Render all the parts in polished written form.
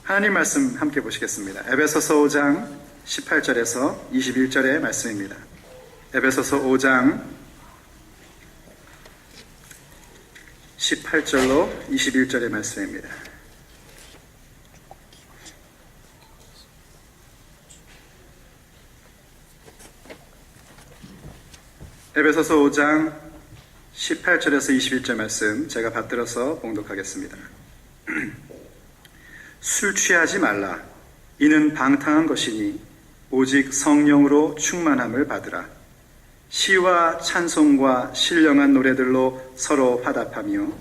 하나님 말씀 함께 보시겠습니다. 에베소서 5장 18절에서 21절의 말씀입니다. 에베소서 5장 18절로 21절의 말씀입니다. 에베소서 5장 18절에서 21절 말씀 제가 받들어서 봉독하겠습니다. 술 취하지 말라. 이는 방탕한 것이니 오직 성령으로 충만함을 받으라. 시와 찬송과 신령한 노래들로 서로 화답하며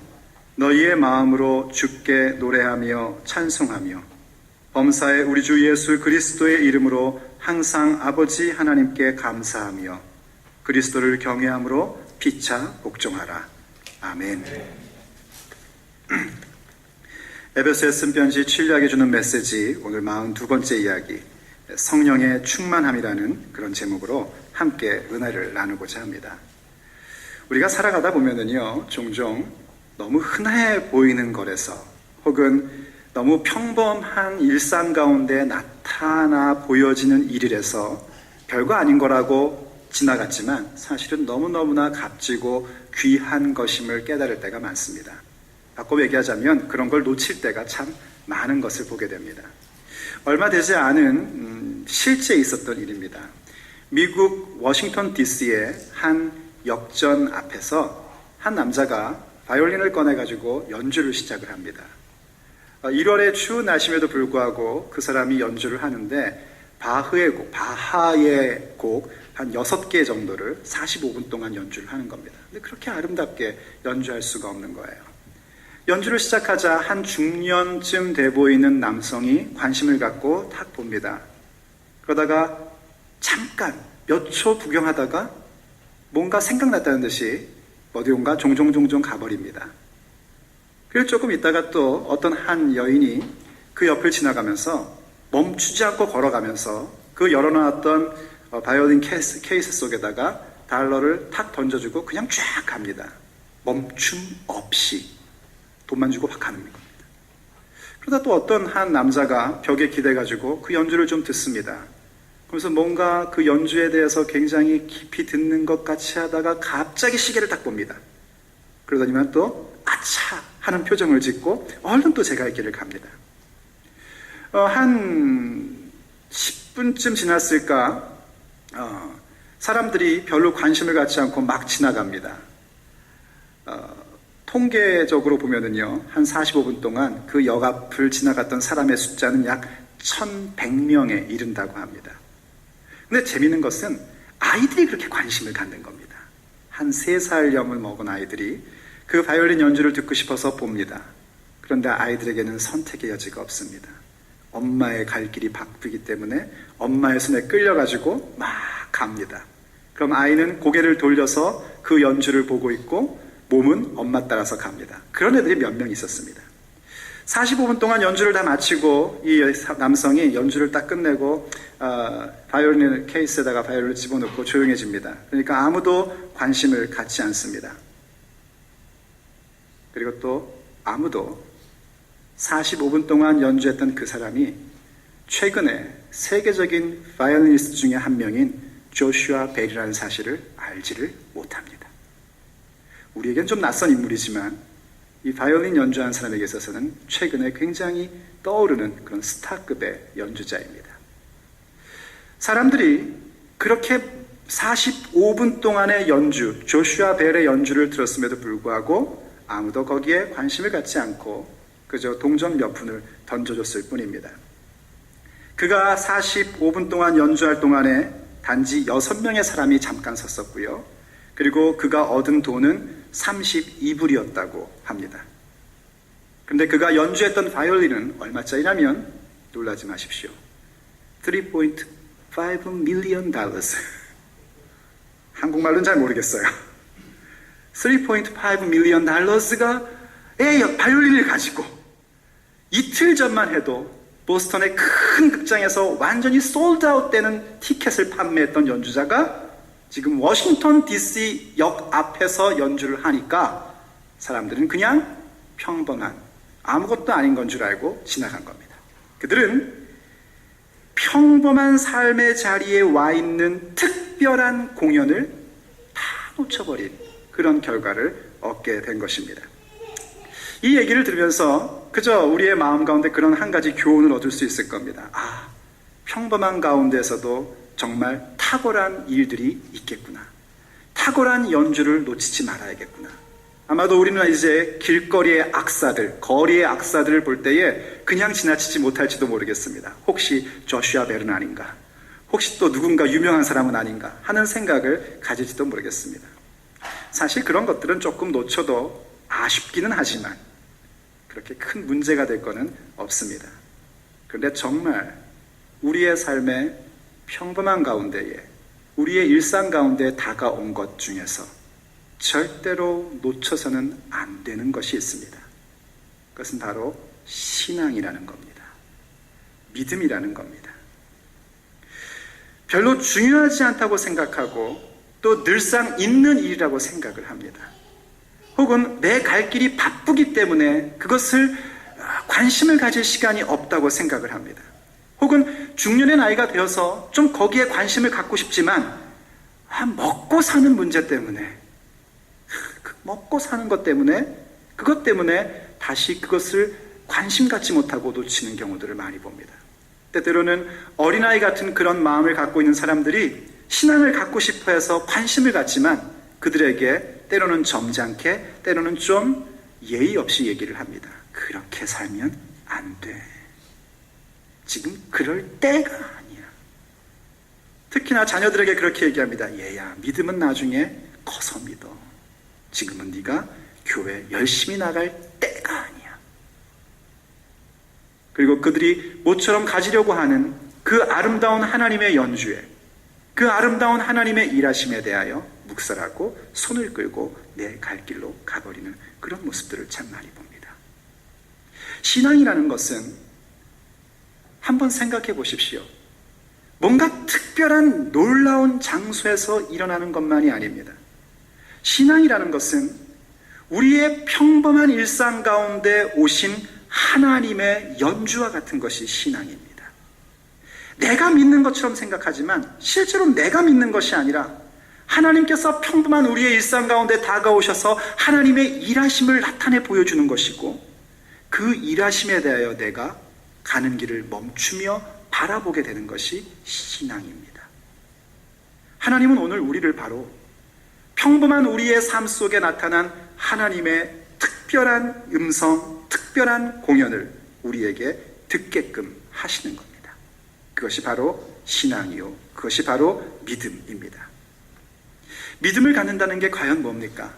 너희의 마음으로 주께 노래하며 찬송하며 범사의 우리 주 예수 그리스도의 이름으로 항상 아버지 하나님께 감사하며 그리스도를 경외함으로 피차 복종하라. 아멘. 에베소에 쓴 편지 7략에 주는 메시지, 오늘 42번째 이야기, 성령의 충만함이라는 그런 제목으로 함께 은혜를 나누고자 합니다. 우리가 살아가다 보면은요, 종종 너무 흔해 보이는 것에서 혹은 너무 평범한 일상 가운데 나타나 보여지는 일에서 별거 아닌 거라고 지나갔지만 사실은 너무너무나 값지고 귀한 것임을 깨달을 때가 많습니다. 바꿔 얘기하자면 그런 걸 놓칠 때가 참 많은 것을 보게 됩니다. 얼마 되지 않은 실제 있었던 일입니다. 미국 워싱턴 DC의 한 역전 앞에서 한 남자가 바이올린을 꺼내가지고 연주를 시작을 합니다. 1월의 추운 날씨에도 불구하고 그 사람이 연주를 하는데 바하의 곡 한 6개 정도를 45분 동안 연주를 하는 겁니다. 근데 그렇게 아름답게 연주할 수가 없는 거예요. 연주를 시작하자 한 중년쯤 돼 보이는 남성이 관심을 갖고 탁 봅니다. 그러다가 잠깐 몇 초 구경하다가 뭔가 생각났다는 듯이 어디론가 종종 가버립니다. 그리고 조금 있다가 또 어떤 한 여인이 그 옆을 지나가면서 멈추지 않고 걸어가면서 그 열어놨던 바이올린 케이스 속에다가 달러를 탁 던져주고 그냥 쫙 갑니다. 멈춤 없이 돈만 주고 막 가는 겁니다. 그러다 또 어떤 한 남자가 벽에 기대가지고 그 연주를 좀 듣습니다. 그래서 뭔가 그 연주에 대해서 굉장히 깊이 듣는 것 같이 하다가 갑자기 시계를 딱 봅니다. 그러더니만 또 아차 하는 표정을 짓고 얼른 또 제가 할 길을 갑니다. 한 10분쯤 지났을까 사람들이 별로 관심을 갖지 않고 막 지나갑니다. 통계적으로 보면은요, 한 45분 동안 그 역 앞을 지나갔던 사람의 숫자는 약 1100명에 이른다고 합니다. 근데 재미있는 것은 아이들이 그렇게 관심을 갖는 겁니다. 한 3살염을 먹은 아이들이 그 바이올린 연주를 듣고 싶어서 봅니다. 그런데 아이들에게는 선택의 여지가 없습니다. 엄마의 갈 길이 바쁘기 때문에 엄마의 손에 끌려가지고 막 갑니다. 그럼 아이는 고개를 돌려서 그 연주를 보고 있고 몸은 엄마 따라서 갑니다. 그런 애들이 몇 명 있었습니다. 45분 동안 연주를 다 마치고 이 남성이 연주를 딱 끝내고 바이올린 케이스에다가 바이올린을 집어넣고 조용해집니다. 그러니까 아무도 관심을 갖지 않습니다. 그리고 또 아무도 45분 동안 연주했던 그 사람이 최근에 세계적인 바이올리니스트 중에 한 명인 조슈아 벨이라는 사실을 알지를 못합니다. 우리에겐 좀 낯선 인물이지만 이 바이올린 연주하는 사람에게 있어서는 최근에 굉장히 떠오르는 그런 스타급의 연주자입니다. 사람들이 그렇게 45분 동안의 연주, 조슈아 벨의 연주를 들었음에도 불구하고 아무도 거기에 관심을 갖지 않고 그저 동전 몇 푼을 던져줬을 뿐입니다. 그가 45분 동안 연주할 동안에 단지 6명의 사람이 잠깐 섰었고요. 그리고 그가 얻은 돈은 32불이었다고 합니다. 그런데 그가 연주했던 바이올린은 얼마짜리냐면 놀라지 마십시오. 3.5 million dollars. 한국말로는 잘 모르겠어요. 3.5 million dollars가 바이올린을 가지고 이틀 전만 해도 보스턴의 큰 극장에서 완전히 솔드아웃 되는 티켓을 판매했던 연주자가 지금 워싱턴 DC 역 앞에서 연주를 하니까 사람들은 그냥 평범한 아무것도 아닌 건 줄 알고 지나간 겁니다. 그들은 평범한 삶의 자리에 와 있는 특별한 공연을 다 놓쳐버린 그런 결과를 얻게 된 것입니다. 이 얘기를 들으면서 그저 우리의 마음 가운데 그런 한 가지 교훈을 얻을 수 있을 겁니다. 평범한 가운데서도 정말 탁월한 일들이 있겠구나. 탁월한 연주를 놓치지 말아야겠구나. 아마도 우리는 이제 길거리의 악사들, 거리의 악사들을 볼 때에 그냥 지나치지 못할지도 모르겠습니다. 혹시 조슈아 벨은 아닌가? 혹시 또 누군가 유명한 사람은 아닌가? 하는 생각을 가질지도 모르겠습니다. 사실 그런 것들은 조금 놓쳐도 아쉽기는 하지만 그렇게 큰 문제가 될 거는 없습니다. 그런데 정말 우리의 삶의 평범한 가운데에, 우리의 일상 가운데 다가온 것 중에서 절대로 놓쳐서는 안 되는 것이 있습니다. 그것은 바로 신앙이라는 겁니다. 믿음이라는 겁니다. 별로 중요하지 않다고 생각하고 또 늘상 있는 일이라고 생각을 합니다. 혹은 내 갈 길이 바쁘기 때문에 그것을 관심을 가질 시간이 없다고 생각을 합니다. 혹은 중년의 나이가 되어서 좀 거기에 관심을 갖고 싶지만 먹고 사는 문제 때문에, 먹고 사는 것 때문에, 그것 때문에 다시 그것을 관심 갖지 못하고 놓치는 경우들을 많이 봅니다. 때때로는 어린아이 같은 그런 마음을 갖고 있는 사람들이 신앙을 갖고 싶어 해서 관심을 갖지만 그들에게 때로는 점잖게, 때로는 좀 예의 없이 얘기를 합니다. 그렇게 살면 안 돼. 지금 그럴 때가 아니야. 특히나 자녀들에게 그렇게 얘기합니다. 얘야, 믿음은 나중에 커서 믿어. 지금은 네가 교회 열심히 나갈 때가 아니야. 그리고 그들이 모처럼 가지려고 하는 그 아름다운 하나님의 연주에, 그 아름다운 하나님의 일하심에 대하여 묵살하고 손을 끌고 내 갈 길로 가버리는 그런 모습들을 참 많이 봅니다. 신앙이라는 것은 한번 생각해 보십시오. 뭔가 특별한 놀라운 장소에서 일어나는 것만이 아닙니다. 신앙이라는 것은 우리의 평범한 일상 가운데 오신 하나님의 연주와 같은 것이 신앙입니다. 내가 믿는 것처럼 생각하지만 실제로 내가 믿는 것이 아니라 하나님께서 평범한 우리의 일상 가운데 다가오셔서 하나님의 일하심을 나타내 보여주는 것이고, 그 일하심에 대하여 내가 가는 길을 멈추며 바라보게 되는 것이 신앙입니다. 하나님은 오늘 우리를 바로 평범한 우리의 삶 속에 나타난 하나님의 특별한 음성, 특별한 공연을 우리에게 듣게끔 하시는 겁니다. 그것이 바로 신앙이요, 그것이 바로 믿음입니다. 믿음을 갖는다는 게 과연 뭡니까?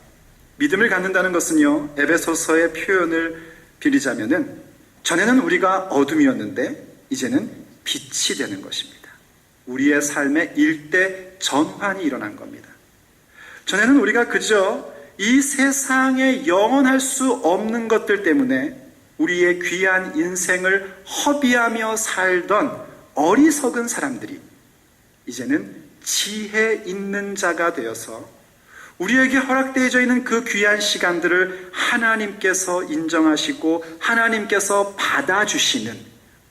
믿음을 갖는다는 것은요, 에베소서의 표현을 빌리자면은 전에는 우리가 어둠이었는데 이제는 빛이 되는 것입니다. 우리의 삶에 일대 전환이 일어난 겁니다. 전에는 우리가 그저 이 세상에 영원할 수 없는 것들 때문에 우리의 귀한 인생을 허비하며 살던 어리석은 사람들이 이제는 지혜 있는 자가 되어서 우리에게 허락되어져 있는 그 귀한 시간들을 하나님께서 인정하시고 하나님께서 받아주시는,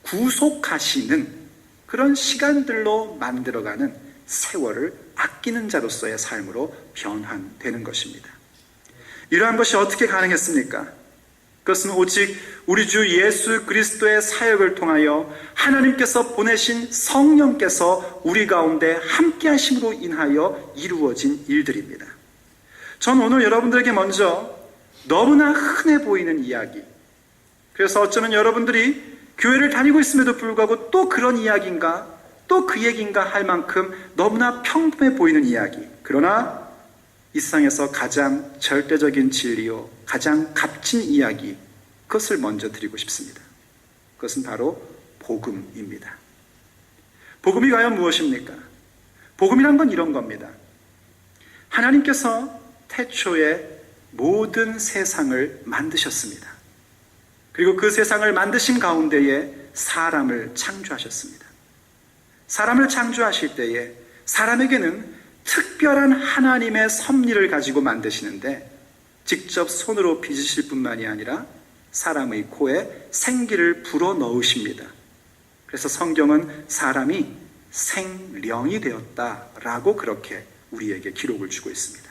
구속하시는 그런 시간들로 만들어가는 세월을 아끼는 자로서의 삶으로 변환되는 것입니다. 이러한 것이 어떻게 가능했습니까? 그것은 오직 우리 주 예수 그리스도의 사역을 통하여 하나님께서 보내신 성령께서 우리 가운데 함께 하심으로 인하여 이루어진 일들입니다. 전 오늘 여러분들에게 먼저 너무나 흔해 보이는 이야기, 그래서 어쩌면 여러분들이 교회를 다니고 있음에도 불구하고 또 그런 이야기인가, 또 그 얘기인가 할 만큼 너무나 평범해 보이는 이야기, 그러나 이 세상에서 가장 절대적인 진리요, 가장 값진 이야기, 그것을 먼저 드리고 싶습니다. 그것은 바로 복음입니다. 복음이 과연 무엇입니까? 복음이란 건 이런 겁니다. 하나님께서 태초에 모든 세상을 만드셨습니다. 그리고 그 세상을 만드신 가운데에 사람을 창조하셨습니다. 사람을 창조하실 때에 사람에게는 특별한 하나님의 섭리를 가지고 만드시는데 직접 손으로 빚으실 뿐만이 아니라 사람의 코에 생기를 불어넣으십니다. 그래서 성경은 사람이 생령이 되었다라고 그렇게 우리에게 기록을 주고 있습니다.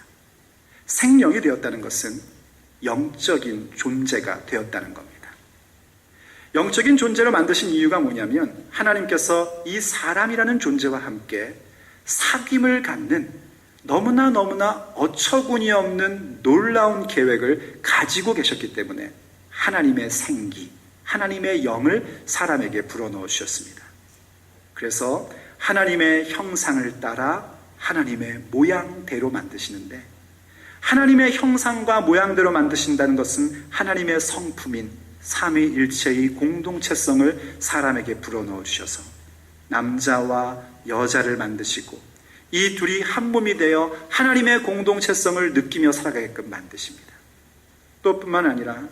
생령이 되었다는 것은 영적인 존재가 되었다는 겁니다. 영적인 존재로 만드신 이유가 뭐냐면 하나님께서 이 사람이라는 존재와 함께 사귐을 갖는 너무나 어처구니 없는 놀라운 계획을 가지고 계셨기 때문에 하나님의 생기, 하나님의 영을 사람에게 불어넣어 주셨습니다. 그래서 하나님의 형상을 따라 하나님의 모양대로 만드시는데 하나님의 형상과 모양대로 만드신다는 것은 하나님의 성품인 삼위일체의 공동체성을 사람에게 불어넣어 주셔서 남자와 여자를 만드시고 이 둘이 한 몸이 되어 하나님의 공동체성을 느끼며 살아가게끔 만드십니다. 또 뿐만 아니라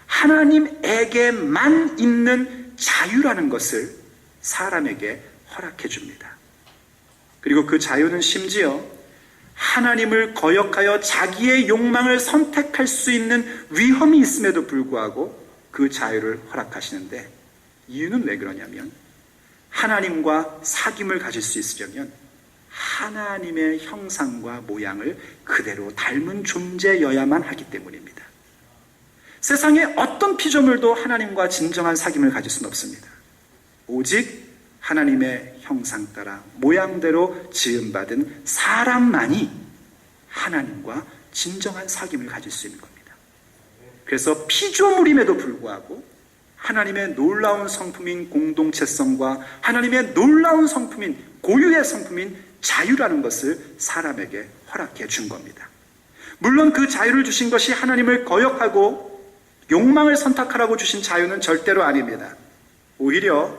하나님에게만 있는 자유라는 것을 사람에게 허락해 줍니다. 그리고 그 자유는 심지어 하나님을 거역하여 자기의 욕망을 선택할 수 있는 위험이 있음에도 불구하고 그 자유를 허락하시는데 이유는 왜 그러냐면 하나님과 사귐을 가질 수 있으려면 하나님의 형상과 모양을 그대로 닮은 존재여야만 하기 때문입니다. 세상에 어떤 피조물도 하나님과 진정한 사귐을 가질 수는 없습니다. 오직 하나님의 형상 따라 모양대로 지음받은 사람만이 하나님과 진정한 사귐을 가질 수 있는 겁니다. 그래서 피조물임에도 불구하고 하나님의 놀라운 성품인 공동체성과 하나님의 놀라운 성품인 고유의 성품인 자유라는 것을 사람에게 허락해 준 겁니다. 물론 그 자유를 주신 것이 하나님을 거역하고 욕망을 선택하라고 주신 자유는 절대로 아닙니다. 오히려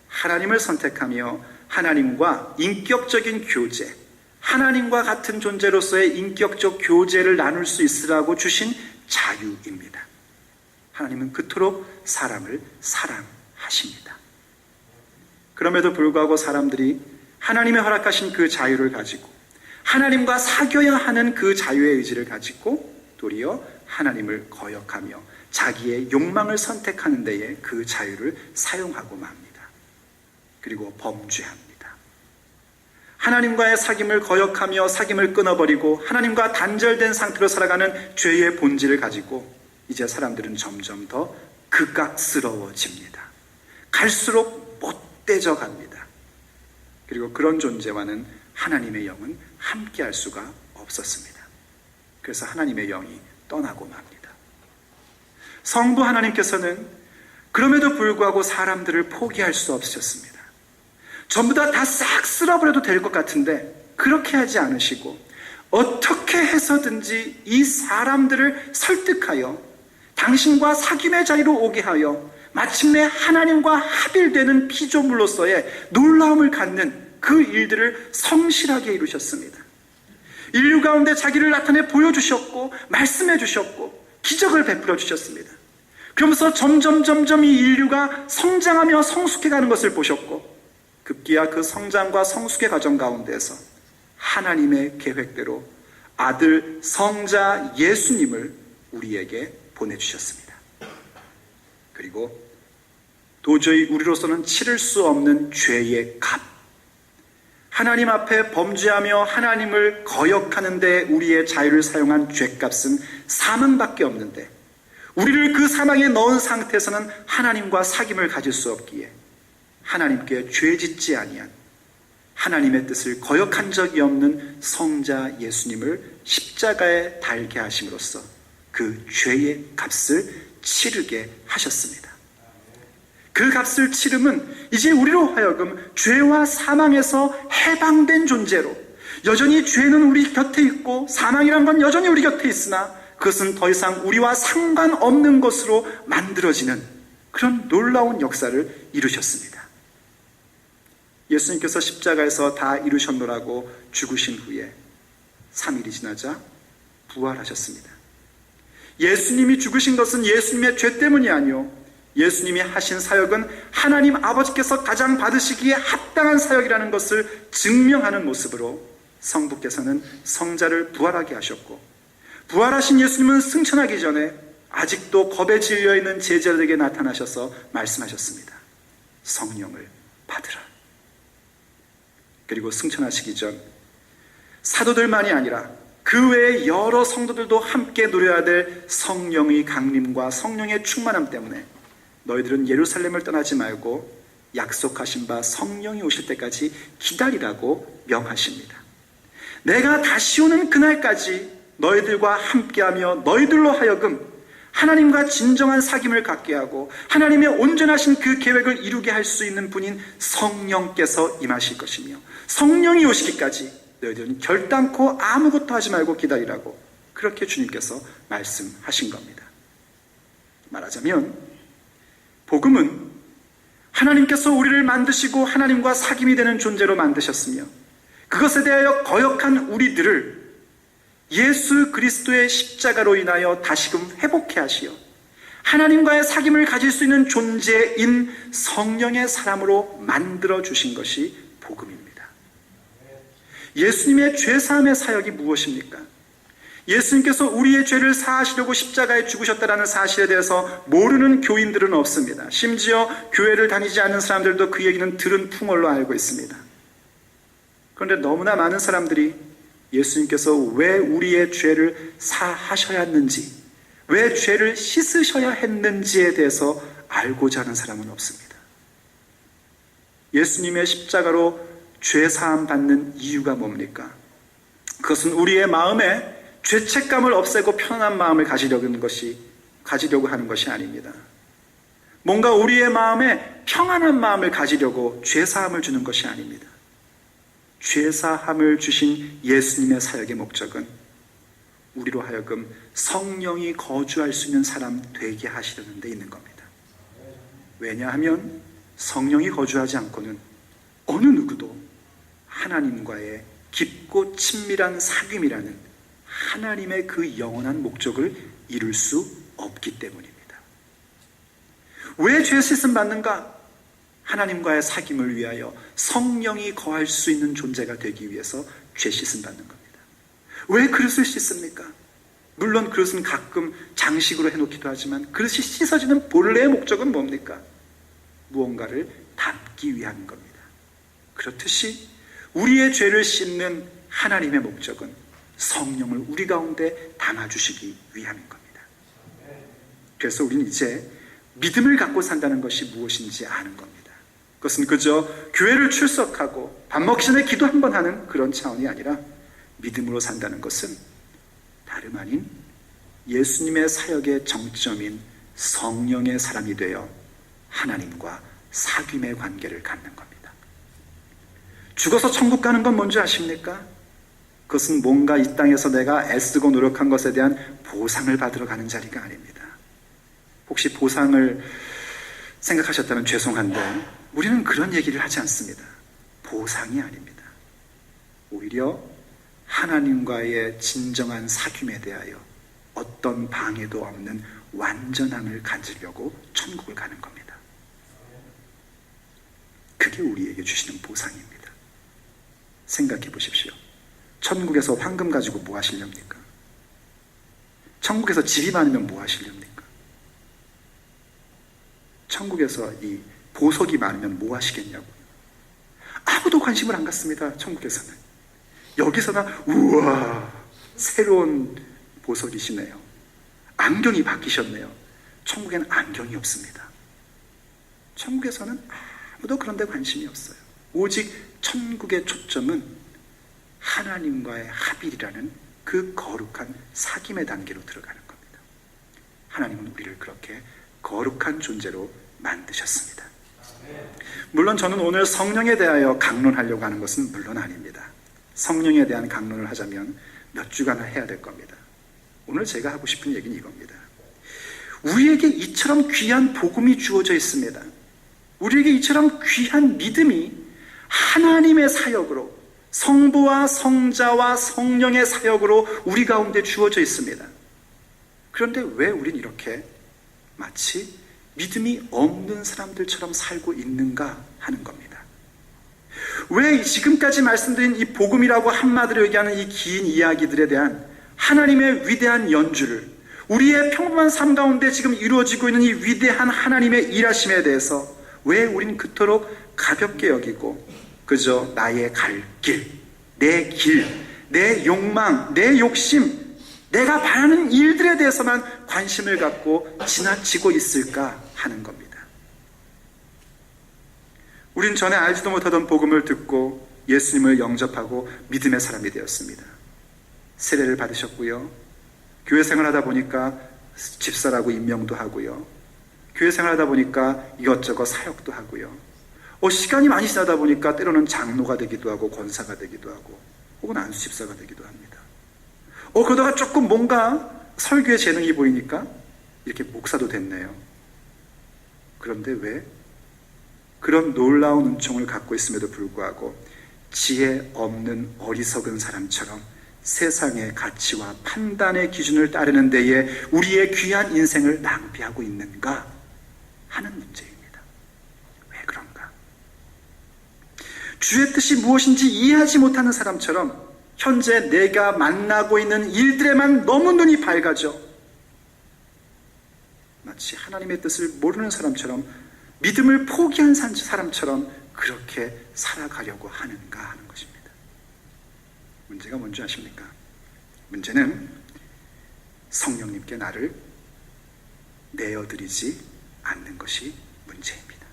하나님을 선택하며 하나님과 인격적인 교제, 하나님과 같은 존재로서의 인격적 교제를 나눌 수 있으라고 주신 자유입니다. 하나님은 그토록 사람을 사랑하십니다. 그럼에도 불구하고 사람들이 하나님의 허락하신 그 자유를 가지고 하나님과 사귀어야 하는 그 자유의 의지를 가지고 도리어 하나님을 거역하며 자기의 욕망을 선택하는 데에 그 자유를 사용하고 맙니다. 그리고 범죄합니다. 하나님과의 사귐을 거역하며 사귐을 끊어버리고 하나님과 단절된 상태로 살아가는 죄의 본질을 가지고 이제 사람들은 점점 더 극악스러워집니다. 갈수록 못되져 갑니다. 그리고 그런 존재와는 하나님의 영은 함께할 수가 없었습니다. 그래서 하나님의 영이 떠나고 맙니다. 성부 하나님께서는 그럼에도 불구하고 사람들을 포기할 수 없으셨습니다. 전부 다 싹 쓸어버려도 될 것 같은데 그렇게 하지 않으시고 어떻게 해서든지 이 사람들을 설득하여 당신과 사귐의 자리로 오게 하여 마침내 하나님과 합일되는 피조물로서의 놀라움을 갖는 그 일들을 성실하게 이루셨습니다. 인류 가운데 자기를 나타내 보여주셨고 말씀해 주셨고 기적을 베풀어 주셨습니다. 그러면서 점점 이 인류가 성장하며 성숙해가는 것을 보셨고 급기야 그 성장과 성숙의 과정 가운데서 하나님의 계획대로 아들 성자 예수님을 우리에게 보내주셨습니다. 그리고 도저히 우리로서는 치를 수 없는 죄의 값, 하나님 앞에 범죄하며 하나님을 거역하는 데 우리의 자유를 사용한 죄값은 사망밖에 없는데 우리를 그 사망에 넣은 상태에서는 하나님과 사귐을 가질 수 없기에 하나님께 죄짓지 아니한 하나님의 뜻을 거역한 적이 없는 성자 예수님을 십자가에 달게 하심으로써 그 죄의 값을 치르게 하셨습니다. 그 값을 치름은 이제 우리로 하여금 죄와 사망에서 해방된 존재로 여전히 죄는 우리 곁에 있고 사망이란 건 여전히 우리 곁에 있으나 그것은 더 이상 우리와 상관없는 것으로 만들어지는 그런 놀라운 역사를 이루셨습니다. 예수님께서 십자가에서 다 이루셨노라고 죽으신 후에 3일이 지나자 부활하셨습니다. 예수님이 죽으신 것은 예수님의 죄 때문이 아니요, 예수님이 하신 사역은 하나님 아버지께서 가장 받으시기에 합당한 사역이라는 것을 증명하는 모습으로 성부께서는 성자를 부활하게 하셨고, 부활하신 예수님은 승천하기 전에 아직도 겁에 질려있는 제자들에게 나타나셔서 말씀하셨습니다. 성령을 받으라. 그리고 승천하시기 전 사도들만이 아니라 그 외에 여러 성도들도 함께 누려야 될 성령의 강림과 성령의 충만함 때문에 너희들은 예루살렘을 떠나지 말고 약속하신 바 성령이 오실 때까지 기다리라고 명하십니다. 내가 다시 오는 그날까지 너희들과 함께하며 너희들로 하여금 하나님과 진정한 사귐을 갖게 하고 하나님의 온전하신 그 계획을 이루게 할 수 있는 분인 성령께서 임하실 것이며, 성령이 오시기까지 너희들은 결단코 아무것도 하지 말고 기다리라고 그렇게 주님께서 말씀하신 겁니다. 말하자면 복음은 하나님께서 우리를 만드시고 하나님과 사귐이 되는 존재로 만드셨으며, 그것에 대하여 거역한 우리들을 예수 그리스도의 십자가로 인하여 다시금 회복해 하시어 하나님과의 사귐을 가질 수 있는 존재인 성령의 사람으로 만들어 주신 것이 복음입니다. 예수님의 죄사함의 사역이 무엇입니까? 예수님께서 우리의 죄를 사하시려고 십자가에 죽으셨다는 사실에 대해서 모르는 교인들은 없습니다. 심지어 교회를 다니지 않는 사람들도 그 얘기는 들은 풍월로 알고 있습니다. 그런데 너무나 많은 사람들이 예수님께서 왜 우리의 죄를 사하셔야 했는지, 왜 죄를 씻으셔야 했는지에 대해서 알고자 하는 사람은 없습니다. 예수님의 십자가로 죄사함 받는 이유가 뭡니까? 그것은 우리의 마음에 죄책감을 없애고 편안한 마음을 가지려고 하는 것이 아닙니다. 뭔가 우리의 마음에 평안한 마음을 가지려고 죄사함을 주는 것이 아닙니다. 죄사함을 주신 예수님의 사역의 목적은 우리로 하여금 성령이 거주할 수 있는 사람 되게 하시려는 데 있는 겁니다. 왜냐하면 성령이 거주하지 않고는 어느 누구도 하나님과의 깊고 친밀한 사귐이라는 하나님의 그 영원한 목적을 이룰 수 없기 때문입니다. 왜 죄 씻음 받는가? 하나님과의 사귐을 위하여 성령이 거할 수 있는 존재가 되기 위해서 죄 씻음 받는 겁니다. 왜 그릇을 씻습니까? 물론 그릇은 가끔 장식으로 해놓기도 하지만 그릇이 씻어지는 본래의 목적은 뭡니까? 무언가를 담기 위한 겁니다. 그렇듯이 우리의 죄를 씻는 하나님의 목적은 성령을 우리 가운데 담아주시기 위함인 겁니다. 그래서 우리는 이제 믿음을 갖고 산다는 것이 무엇인지 아는 겁니다. 그것은 그저 교회를 출석하고 밥 먹기 전에 기도 한번 하는 그런 차원이 아니라, 믿음으로 산다는 것은 다름 아닌 예수님의 사역의 정점인 성령의 사람이 되어 하나님과 사귐의 관계를 갖는 겁니다. 죽어서 천국 가는 건 뭔지 아십니까? 그것은 뭔가 이 땅에서 내가 애쓰고 노력한 것에 대한 보상을 받으러 가는 자리가 아닙니다. 혹시 보상을 생각하셨다면 죄송한데 우리는 그런 얘기를 하지 않습니다. 보상이 아닙니다. 오히려 하나님과의 진정한 사귐에 대하여 어떤 방해도 없는 완전함을 가지려고 천국을 가는 겁니다. 그게 우리에게 주시는 보상입니다. 생각해 보십시오. 천국에서 황금 가지고 뭐 하시렵니까? 천국에서 집이 많으면 뭐 하시렵니까? 천국에서 이 보석이 많으면 뭐 하시겠냐고요. 아무도 관심을 안 갖습니다. 천국에서는. 여기서나 우와 새로운 보석이시네요. 안경이 바뀌셨네요. 천국에는 안경이 없습니다. 천국에서는 아무도 그런 데 관심이 없어요. 오직 천국의 초점은 하나님과의 합일이라는 그 거룩한 사귐의 단계로 들어가는 겁니다. 하나님은 우리를 그렇게 거룩한 존재로 만드셨습니다. 물론 저는 오늘 성령에 대하여 강론하려고 하는 것은 물론 아닙니다. 성령에 대한 강론을 하자면 몇 주간 해야 될 겁니다. 오늘 제가 하고 싶은 얘기는 이겁니다. 우리에게 이처럼 귀한 복음이 주어져 있습니다. 우리에게 이처럼 귀한 믿음이 하나님의 사역으로, 성부와 성자와 성령의 사역으로 우리 가운데 주어져 있습니다. 그런데 왜 우린 이렇게 마치 믿음이 없는 사람들처럼 살고 있는가 하는 겁니다. 왜 지금까지 말씀드린 이 복음이라고 한마디로 얘기하는 이 긴 이야기들에 대한 하나님의 위대한 연주를, 우리의 평범한 삶 가운데 지금 이루어지고 있는 이 위대한 하나님의 일하심에 대해서 왜 우린 그토록 가볍게 여기고 그저 나의 갈 길, 내 욕망, 내 욕심, 내가 바라는 일들에 대해서만 관심을 갖고 지나치고 있을까 하는 겁니다. 우린 전에 알지도 못하던 복음을 듣고 예수님을 영접하고 믿음의 사람이 되었습니다. 세례를 받으셨고요. 교회 생활하다 보니까 집사라고 임명도 하고요. 교회 생활하다 보니까 이것저것 사역도 하고요. 시간이 많이 지나다 보니까 때로는 장로가 되기도 하고 권사가 되기도 하고 혹은 안수집사가 되기도 합니다. 그러다가 조금 뭔가 설교에 재능이 보이니까 이렇게 목사도 됐네요. 그런데 왜 그런 놀라운 은총을 갖고 있음에도 불구하고 지혜 없는 어리석은 사람처럼 세상의 가치와 판단의 기준을 따르는 데에 우리의 귀한 인생을 낭비하고 있는가 하는 문제입니다. 왜 그런가? 주의 뜻이 무엇인지 이해하지 못하는 사람처럼 현재 내가 만나고 있는 일들에만 너무 눈이 밝아져 마치 하나님의 뜻을 모르는 사람처럼, 믿음을 포기한 사람처럼 그렇게 살아가려고 하는가 하는 것입니다. 문제가 뭔지 아십니까? 문제는 성령님께 나를 내어드리지 않는 것이 문제입니다.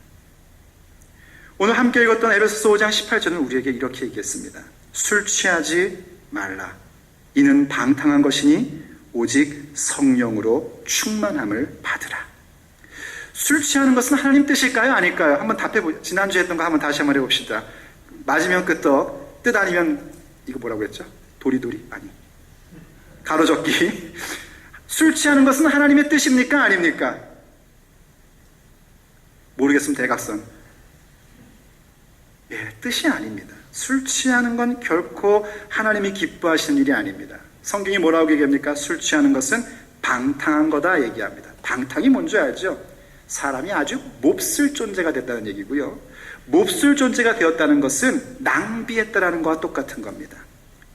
오늘 함께 읽었던 에베소서 5장 18절은 우리에게 이렇게 얘기했습니다. 술 취하지 말라. 이는 방탕한 것이니 오직 성령으로 충만함을 받으라. 술 취하는 것은 하나님 뜻일까요? 아닐까요? 한번 답해보죠. 지난주에 했던 거 한번 다시 한번 해봅시다. 맞으면 끄떡, 뜻 아니면 이거 뭐라고 했죠? 도리도리? 아니. 가로젓기. 술 취하는 것은 하나님의 뜻입니까? 아닙니까? 모르겠으면 대각선. 뜻이 아닙니다. 술 취하는 건 결코 하나님이 기뻐하시는 일이 아닙니다. 성경이 뭐라고 얘기합니까? 술 취하는 것은 방탕한 거다 얘기합니다. 방탕이 뭔지 알죠? 사람이 아주 몹쓸 존재가 됐다는 얘기고요. 몹쓸 존재가 되었다는 것은 낭비했다라는 것과 똑같은 겁니다.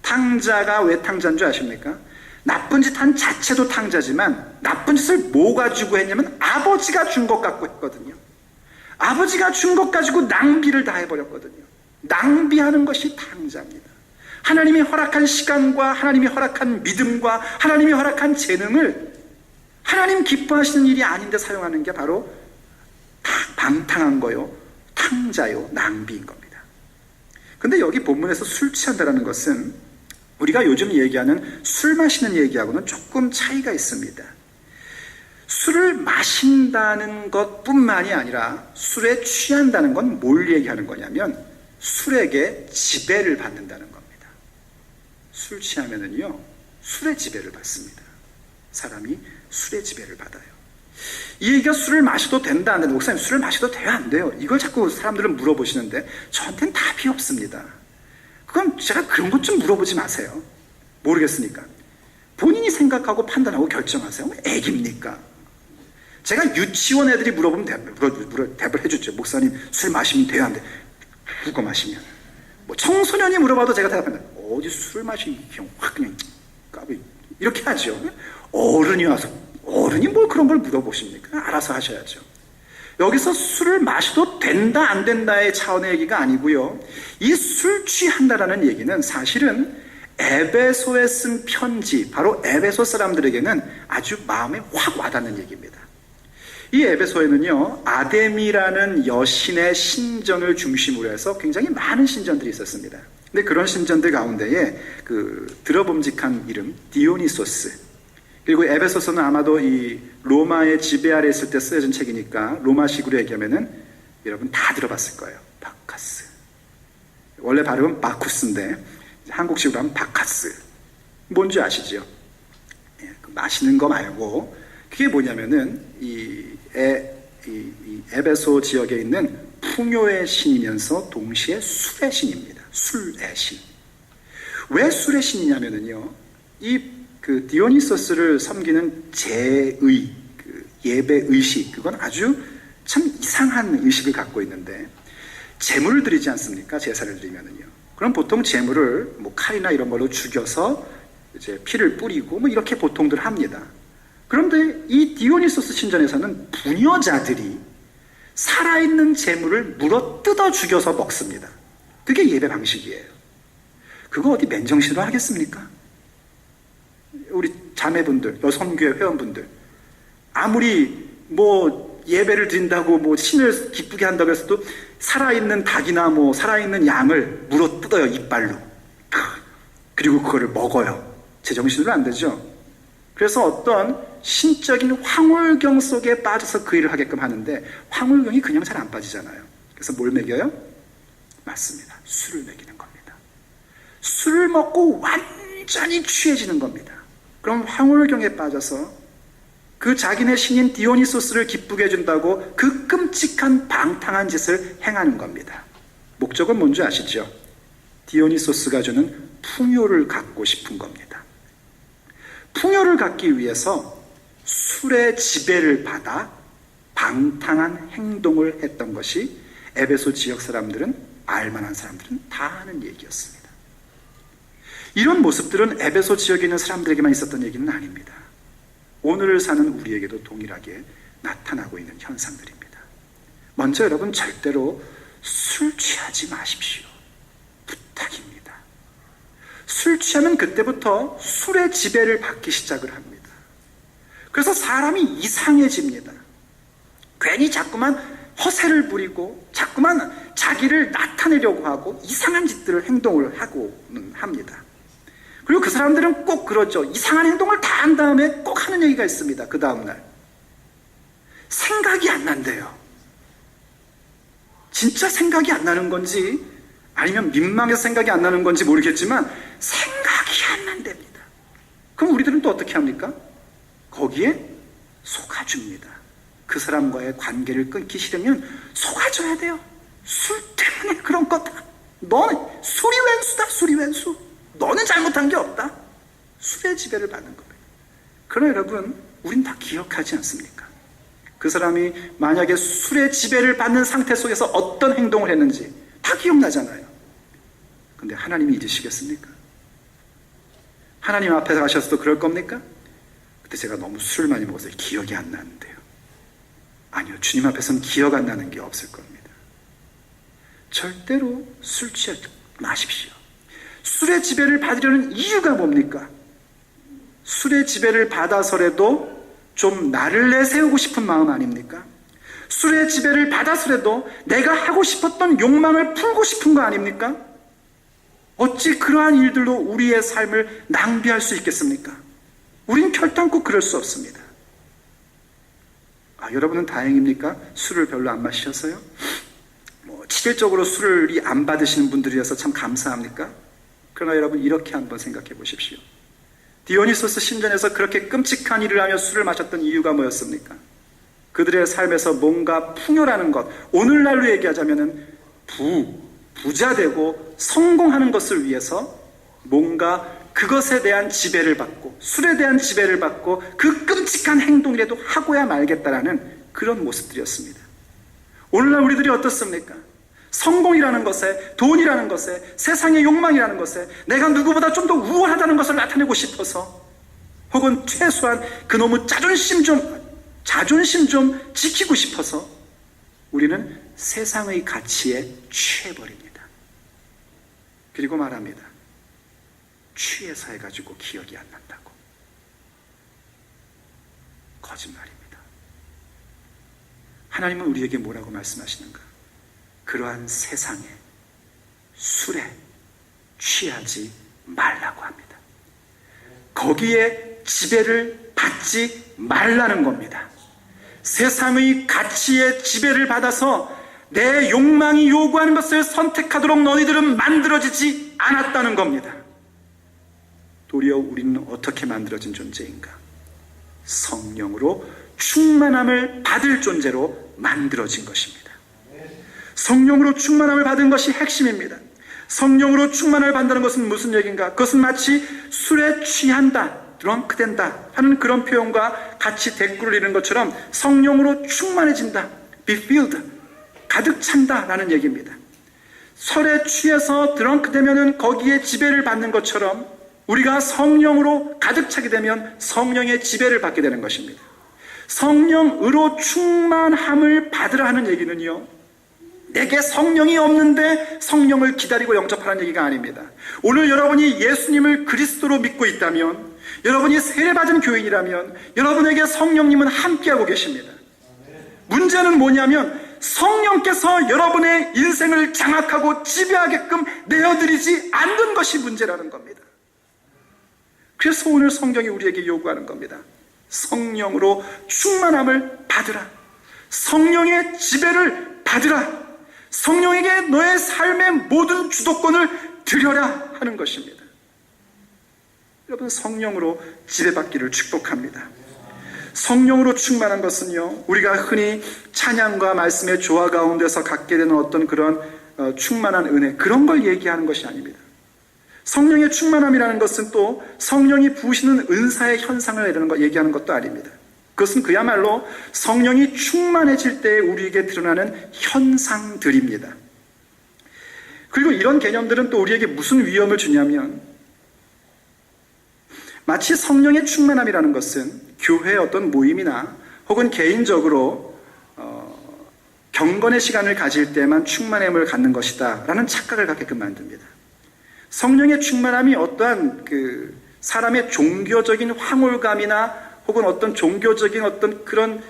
탕자가 왜 탕자인 줄 아십니까? 나쁜 짓 한 자체도 탕자지만 나쁜 짓을 뭐 가지고 했냐면 아버지가 준 것 갖고 했거든요. 아버지가 준 것 가지고 낭비를 다 해버렸거든요. 낭비하는 것이 탕자입니다. 하나님이 허락한 시간과 하나님이 허락한 믿음과 하나님이 허락한 재능을 하나님 기뻐하시는 일이 아닌데 사용하는 게 바로 방탕한 거요, 탕자요, 낭비인 겁니다. 근데 여기 본문에서 술 취한다는 것은 우리가 요즘 얘기하는 술 마시는 얘기하고는 조금 차이가 있습니다. 술을 마신다는 것뿐만이 아니라 술에 취한다는 건 뭘 얘기하는 거냐면 술에게 지배를 받는다는 겁니다. 술 취하면은요, 술의 지배를 받습니다. 사람이 술의 지배를 받아요. 이 얘기가 술을 마셔도 된다 안 된다, 목사님 술을 마셔도 돼요 안 돼요? 이걸 자꾸 사람들은 물어보시는데 저한테는 답이 없습니다. 그건 제가 그런 것 좀 물어보지 마세요. 모르겠으니까 본인이 생각하고 판단하고 결정하세요. 애기입니까? 제가 유치원 애들이 물어보면 대답을 해주죠. 목사님 술 마시면 돼요 안 돼? 누가 마시면? 뭐 청소년이 물어봐도 제가 대답합니다. 어디 술 마시면 그냥 확 그냥 까비 이렇게 하죠. 어른이 와서 어른이 뭘 그런 걸 물어보십니까? 알아서 하셔야죠. 여기서 술을 마셔도 된다 안 된다의 차원의 얘기가 아니고요. 이 술 취한다라는 얘기는 사실은 에베소에 쓴 편지, 바로 에베소 사람들에게는 아주 마음에 확 와닿는 얘기입니다. 이 에베소에는요, 아데미라는 여신의 신전을 중심으로 해서 굉장히 많은 신전들이 있었습니다. 근데 그런 신전들 가운데에 그 들어봄직한 이름 디오니소스, 그리고 에베소서는 아마도 이 로마의 지배 아래 있을 때 쓰여진 책이니까 로마식으로 얘기하면은 여러분 다 들어봤을 거예요. 바카스. 원래 발음은 바쿠스인데 한국식으로 하면 바카스. 뭔지 아시죠? 그 마시는 거 말고 그게 뭐냐면은 이 에베소 지역에 있는 풍요의 신이면서 동시에 술의 신입니다. 술의 신. 왜 술의 신이냐면은요, 그 디오니소스를 섬기는 제의, 그 예배 의식, 그건 아주 참 이상한 의식을 갖고 있는데, 제물을 드리지 않습니까? 제사를 드리면은요. 그럼 보통 제물을 뭐 칼이나 이런 걸로 죽여서 이제 피를 뿌리고 뭐 이렇게 보통들 합니다. 그런데 이 디오니소스 신전에서는 부녀자들이 살아있는 제물을 물어 뜯어 죽여서 먹습니다. 그게 예배 방식이에요. 그거 어디 맨정신으로 하겠습니까? 우리 자매분들, 여성교회 회원분들, 아무리 뭐 예배를 드린다고 뭐 신을 기쁘게 한다고 해서도 살아있는 닭이나 뭐 살아있는 양을 물어 뜯어요, 이빨로. 그리고 그거를 먹어요. 제정신으로 안 되죠. 그래서 어떤 신적인 황홀경 속에 빠져서 그 일을 하게끔 하는데, 황홀경이 그냥 잘 안 빠지잖아요. 그래서 뭘 먹여요? 맞습니다. 술을 먹이는 겁니다. 술을 먹고 완전히 취해지는 겁니다. 그럼 황홀경에 빠져서 그 자기네 신인 디오니소스를 기쁘게 해준다고 그 끔찍한 방탕한 짓을 행하는 겁니다. 목적은 뭔지 아시죠? 디오니소스가 주는 풍요를 갖고 싶은 겁니다. 풍요를 갖기 위해서 술의 지배를 받아 방탕한 행동을 했던 것이 에베소 지역 사람들은, 알만한 사람들은 다 아는 얘기였습니다. 이런 모습들은 에베소 지역에 있는 사람들에게만 있었던 얘기는 아닙니다. 오늘을 사는 우리에게도 동일하게 나타나고 있는 현상들입니다. 먼저 여러분, 절대로 술 취하지 마십시오. 부탁입니다. 술 취하면 그때부터 술의 지배를 받기 시작을 합니다. 그래서 사람이 이상해집니다. 괜히 자꾸만 허세를 부리고 자꾸만 자기를 나타내려고 하고 이상한 짓들을, 행동을 하고는 합니다. 그리고 그 사람들은 꼭 그러죠. 이상한 행동을 다 한 다음에 꼭 하는 얘기가 있습니다. 그 다음날 생각이 안 난대요. 진짜 생각이 안 나는 건지 아니면 민망해서 생각이 안 나는 건지 모르겠지만 생각이 안 난답니다. 그럼 우리들은 또 어떻게 합니까? 거기에 속아줍니다. 그 사람과의 관계를 끊기 싫으면 속아줘야 돼요. 술 때문에 그런 거다. 너는 술이 왼수다. 술이 왼수. 너는 잘못한 게 없다. 술의 지배를 받는 겁니다. 그러나 여러분, 우린 다 기억하지 않습니까? 그 사람이 만약에 술의 지배를 받는 상태 속에서 어떤 행동을 했는지 다 기억나잖아요. 근데 하나님이 잊으시겠습니까? 하나님 앞에 가셔서도 그럴 겁니까? 그때 제가 너무 술을 많이 먹어서 기억이 안 나는데요. 아니요, 주님 앞에서는 기억 안 나는 게 없을 겁니다. 절대로 술 취하지 마십시오. 술의 지배를 받으려는 이유가 뭡니까? 술의 지배를 받아서라도 좀 나를 내세우고 싶은 마음 아닙니까? 술의 지배를 받아서라도 내가 하고 싶었던 욕망을 풀고 싶은 거 아닙니까? 어찌 그러한 일들로 우리의 삶을 낭비할 수 있겠습니까? 우린 결단코 그럴 수 없습니다. 여러분은 다행입니까? 술을 별로 안 마시셔서요? 실질적으로 술을 안 받으시는 분들이어서 참 감사합니까? 그러나 여러분, 이렇게 한번 생각해 보십시오. 디오니소스 신전에서 그렇게 끔찍한 일을 하며 술을 마셨던 이유가 뭐였습니까? 그들의 삶에서 뭔가 풍요라는 것, 오늘날로 얘기하자면은 부자 되고 성공하는 것을 위해서 뭔가 그것에 대한 지배를 받고, 술에 대한 지배를 받고 그 끔찍한 행동이라도 하고야 말겠다라는 그런 모습들이었습니다. 오늘날 우리들이 어떻습니까? 성공이라는 것에, 돈이라는 것에, 세상의 욕망이라는 것에 내가 누구보다 좀 더 우월하다는 것을 나타내고 싶어서, 혹은 최소한 그놈의 자존심 좀 지키고 싶어서 우리는 세상의 가치에 취해버립니다. 그리고 말합니다. 취해서 해가지고 기억이 안 난다고. 거짓말입니다. 하나님은 우리에게 뭐라고 말씀하시는가? 그러한 세상에, 술에 취하지 말라고 합니다. 거기에 지배를 받지 말라는 겁니다. 세상의 가치에 지배를 받아서 내 욕망이 요구하는 것을 선택하도록 너희들은 만들어지지 않았다는 겁니다. 도리어 우리는 어떻게 만들어진 존재인가? 성령으로 충만함을 받을 존재로 만들어진 것입니다. 성령으로 충만함을 받은 것이 핵심입니다. 성령으로 충만함을 받는다는 것은 무슨 얘기인가? 그것은 마치 술에 취한다, 드렁크된다 하는 그런 표현과 같이 대꾸를 이루는 것처럼 성령으로 충만해진다, be filled, 가득 찬다 라는 얘기입니다. 술에 취해서 드렁크되면 거기에 지배를 받는 것처럼 우리가 성령으로 가득 차게 되면 성령의 지배를 받게 되는 것입니다. 성령으로 충만함을 받으라 하는 얘기는요, 내게 성령이 없는데 성령을 기다리고 영접하라는 얘기가 아닙니다. 오늘 여러분이 예수님을 그리스도로 믿고 있다면, 여러분이 세례받은 교인이라면 여러분에게 성령님은 함께하고 계십니다. 문제는 뭐냐면 성령께서 여러분의 인생을 장악하고 지배하게끔 내어드리지 않는 것이 문제라는 겁니다. 그래서 오늘 성경이 우리에게 요구하는 겁니다. 성령으로 충만함을 받으라. 성령의 지배를 받으라. 성령에게 너의 삶의 모든 주도권을 드려라 하는 것입니다. 여러분, 성령으로 지배받기를 축복합니다. 성령으로 충만한 것은요, 우리가 흔히 찬양과 말씀의 조화 가운데서 갖게 되는 어떤 그런 충만한 은혜, 그런 걸 얘기하는 것이 아닙니다. 성령의 충만함이라는 것은 또 성령이 부으시는 은사의 현상을 얘기하는 것도 아닙니다. 그것은 그야말로 성령이 충만해질 때 우리에게 드러나는 현상들입니다. 그리고 이런 개념들은 또 우리에게 무슨 위험을 주냐면, 마치 성령의 충만함이라는 것은 교회의 어떤 모임이나 혹은 개인적으로 경건의 시간을 가질 때만 충만함을 갖는 것이다 라는 착각을 갖게끔 만듭니다. 성령의 충만함이 어떠한 사람의 종교적인 황홀감이나 혹은 어떤 종교적인 어떤 그런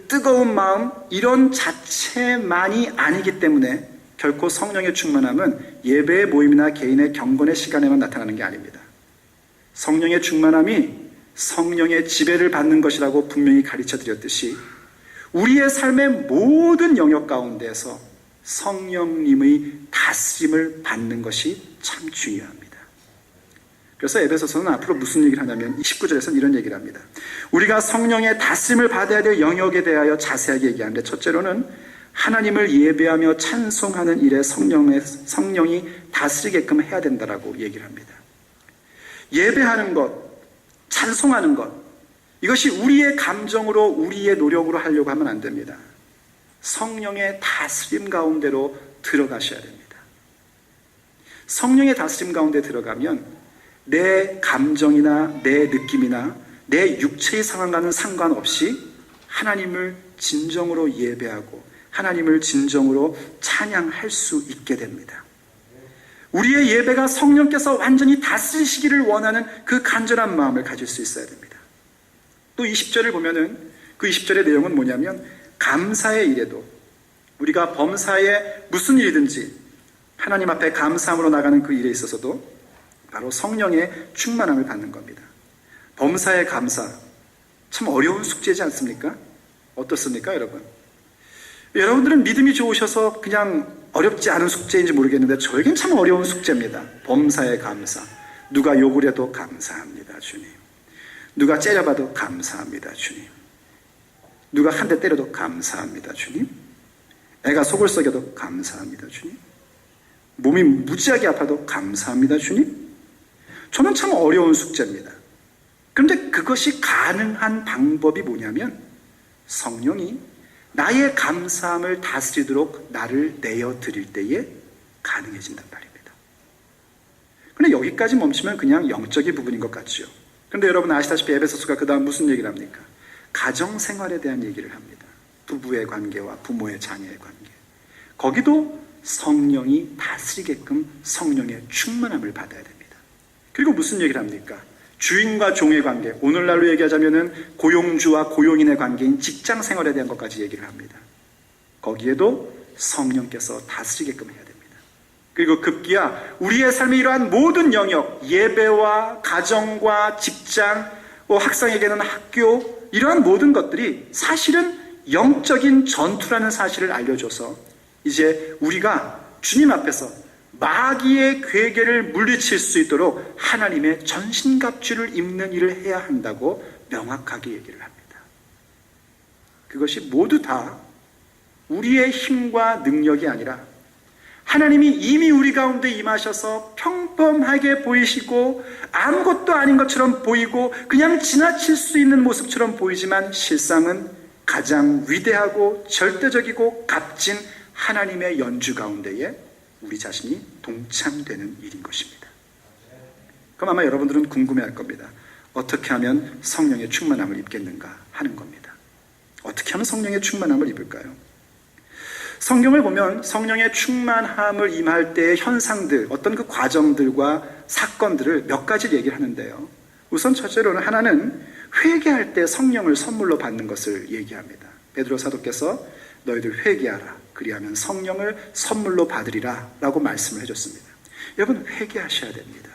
뜨거운 마음, 이런 자체만이 아니기 때문에 결코 성령의 충만함은 예배의 모임이나 개인의 경건의 시간에만 나타나는 게 아닙니다. 성령의 충만함이 성령의 지배를 받는 것이라고 분명히 가르쳐 드렸듯이 우리의 삶의 모든 영역 가운데서 성령님의 다스림을 받는 것이 참 중요합니다. 그래서 에베소서는 앞으로 무슨 얘기를 하냐면 19절에서는 이런 얘기를 합니다. 우리가 성령의 다스림을 받아야 될 영역에 대하여 자세하게 얘기하는데, 첫째로는 하나님을 예배하며 찬송하는 일에 성령이 다스리게끔 해야 된다라고 얘기를 합니다. 예배하는 것, 찬송하는 것, 이것이 우리의 감정으로 우리의 노력으로 하려고 하면 안 됩니다. 성령의 다스림 가운데로 들어가셔야 됩니다. 성령의 다스림 가운데 들어가면 내 감정이나 내 느낌이나 내 육체의 상황과는 상관없이 하나님을 진정으로 예배하고 하나님을 진정으로 찬양할 수 있게 됩니다. 우리의 예배가 성령께서 완전히 다스리시기를 원하는 그 간절한 마음을 가질 수 있어야 됩니다. 또 20절을 보면은 그 20절의 내용은 뭐냐면, 감사의 일에도, 우리가 범사에 무슨 일이든지 하나님 앞에 감사함으로 나가는 그 일에 있어서도 바로 성령의 충만함을 받는 겁니다. 범사에 감사, 참 어려운 숙제지 않습니까? 어떻습니까, 여러분? 여러분들은 믿음이 좋으셔서 그냥 어렵지 않은 숙제인지 모르겠는데 저에겐 참 어려운 숙제입니다. 범사에 감사. 누가 욕을 해도 감사합니다, 주님. 누가 째려봐도 감사합니다, 주님. 누가 한 대 때려도 감사합니다, 주님. 애가 속을 썩여도 감사합니다, 주님. 몸이 무지하게 아파도 감사합니다, 주님. 저는 참 어려운 숙제입니다. 그런데 그것이 가능한 방법이 뭐냐면, 성령이 나의 감사함을 다스리도록 나를 내어드릴 때에 가능해진단 말입니다. 그런데 여기까지 멈추면 그냥 영적인 부분인 것 같죠. 그런데 여러분 아시다시피 에베소서가 그 다음 무슨 얘기를 합니까? 가정생활에 대한 얘기를 합니다. 부부의 관계와 부모의 자녀의 관계. 거기도 성령이 다스리게끔 성령의 충만함을 받아야 됩니다. 그리고 무슨 얘기를 합니까? 주인과 종의 관계, 오늘날로 얘기하자면은 고용주와 고용인의 관계인 직장 생활에 대한 것까지 얘기를 합니다. 거기에도 성령께서 다스리게끔 해야 됩니다. 그리고 급기야 우리의 삶의 이러한 모든 영역, 예배와 가정과 직장, 학생에게는 학교, 이러한 모든 것들이 사실은 영적인 전투라는 사실을 알려줘서 이제 우리가 주님 앞에서 마귀의 괴계를 물리칠 수 있도록 하나님의 전신갑주를 입는 일을 해야 한다고 명확하게 얘기를 합니다. 그것이 모두 다 우리의 힘과 능력이 아니라 하나님이 이미 우리 가운데 임하셔서 평범하게 보이시고 아무것도 아닌 것처럼 보이고 그냥 지나칠 수 있는 모습처럼 보이지만 실상은 가장 위대하고 절대적이고 값진 하나님의 연주 가운데에 우리 자신이 동참되는 일인 것입니다. 그럼 아마 여러분들은 궁금해할 겁니다. 어떻게 하면 성령의 충만함을 입겠는가 하는 겁니다. 어떻게 하면 성령의 충만함을 입을까요? 성경을 보면 성령의 충만함을 임할 때의 현상들, 어떤 그 과정들과 사건들을 몇 가지 얘기를 하는데요. 우선 첫째로는 하나는 회개할 때 성령을 선물로 받는 것을 얘기합니다. 베드로 사도께서 너희들 회개하라, 그리하면 성령을 선물로 받으리라 라고 말씀을 해줬습니다. 여러분, 회개하셔야 됩니다.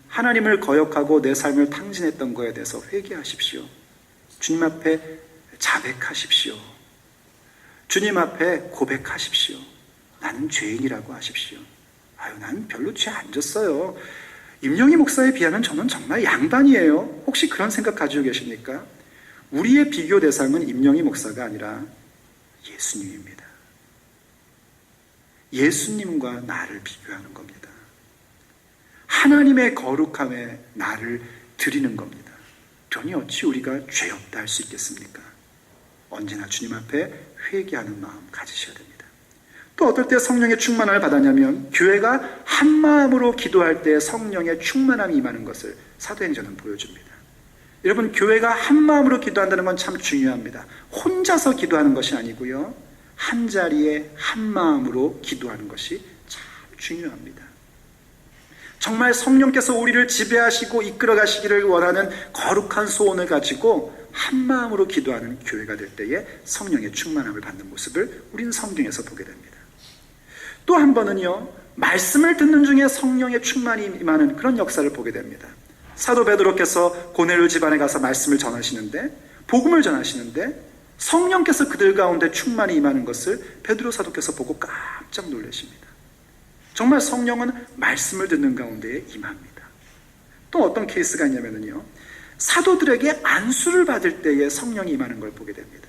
하나님을 거역하고 내 삶을 탕진했던 거에 대해서 회개하십시오. 주님 앞에 자백하십시오. 주님 앞에 고백하십시오. 나는 죄인이라고 하십시오. 아유, 나는 별로 죄 안 졌어요. 임영희 목사에 비하면 저는 정말 양반이에요. 혹시 그런 생각 가지고 계십니까? 우리의 비교 대상은 임영희 목사가 아니라 예수님입니다. 예수님과 나를 비교하는 겁니다. 하나님의 거룩함에 나를 드리는 겁니다. 그러니 어찌 우리가 죄 없다 할 수 있겠습니까? 언제나 주님 앞에 회개하는 마음 가지셔야 됩니다. 또 어떨 때 성령의 충만함을 받았냐면 교회가 한 마음으로 기도할 때 성령의 충만함이 임하는 것을 사도행전은 보여줍니다. 여러분, 교회가 한 마음으로 기도한다는 건 참 중요합니다. 혼자서 기도하는 것이 아니고요, 한 자리에 한 마음으로 기도하는 것이 참 중요합니다. 정말 성령께서 우리를 지배하시고 이끌어 가시기를 원하는 거룩한 소원을 가지고 한 마음으로 기도하는 교회가 될 때에 성령의 충만함을 받는 모습을 우리는 성경에서 보게 됩니다. 또 한 번은요, 말씀을 듣는 중에 성령의 충만이 임하는 그런 역사를 보게 됩니다. 사도 베드로께서 고넬료 집안에 가서 말씀을 전하시는데, 복음을 전하시는데 성령께서 그들 가운데 충만히 임하는 것을 베드로 사도께서 보고 깜짝 놀라십니다. 정말 성령은 말씀을 듣는 가운데에 임합니다. 또 어떤 케이스가 있냐면요, 사도들에게 안수를 받을 때에 성령이 임하는 걸 보게 됩니다.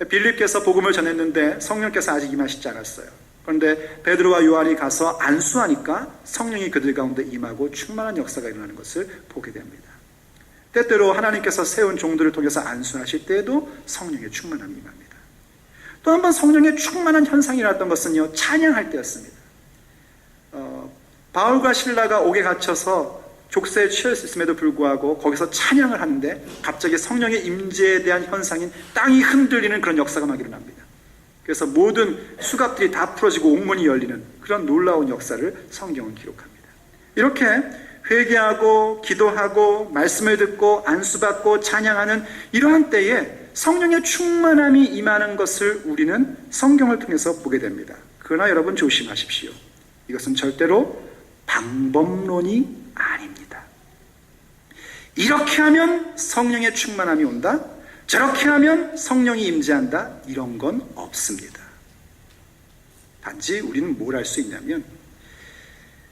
빌립께서 복음을 전했는데 성령께서 아직 임하시지 않았어요. 그런데 베드로와 요한이 가서 안수하니까 성령이 그들 가운데 임하고 충만한 역사가 일어나는 것을 보게 됩니다. 때때로 하나님께서 세운 종들을 통해서 안수하실 때에도 성령의 충만함이 임합니다. 또 한 번 성령의 충만한 현상이 일어났던 것은요, 찬양할 때였습니다. 바울과 실라가 옥에 갇혀서 족쇄에 취했음에도 불구하고 거기서 찬양을 하는데 갑자기 성령의 임재에 대한 현상인 땅이 흔들리는 그런 역사가 막 일어납니다. 그래서 모든 수갑들이 다 풀어지고 옥문이 열리는 그런 놀라운 역사를 성경은 기록합니다. 이렇게 회개하고 기도하고 말씀을 듣고 안수받고 찬양하는 이러한 때에 성령의 충만함이 임하는 것을 우리는 성경을 통해서 보게 됩니다. 그러나 여러분 조심하십시오. 이것은 절대로 방법론이 아닙니다. 이렇게 하면 성령의 충만함이 온다, 저렇게 하면 성령이 임재한다, 이런 건 없습니다. 단지 우리는 뭘 할 수 있냐면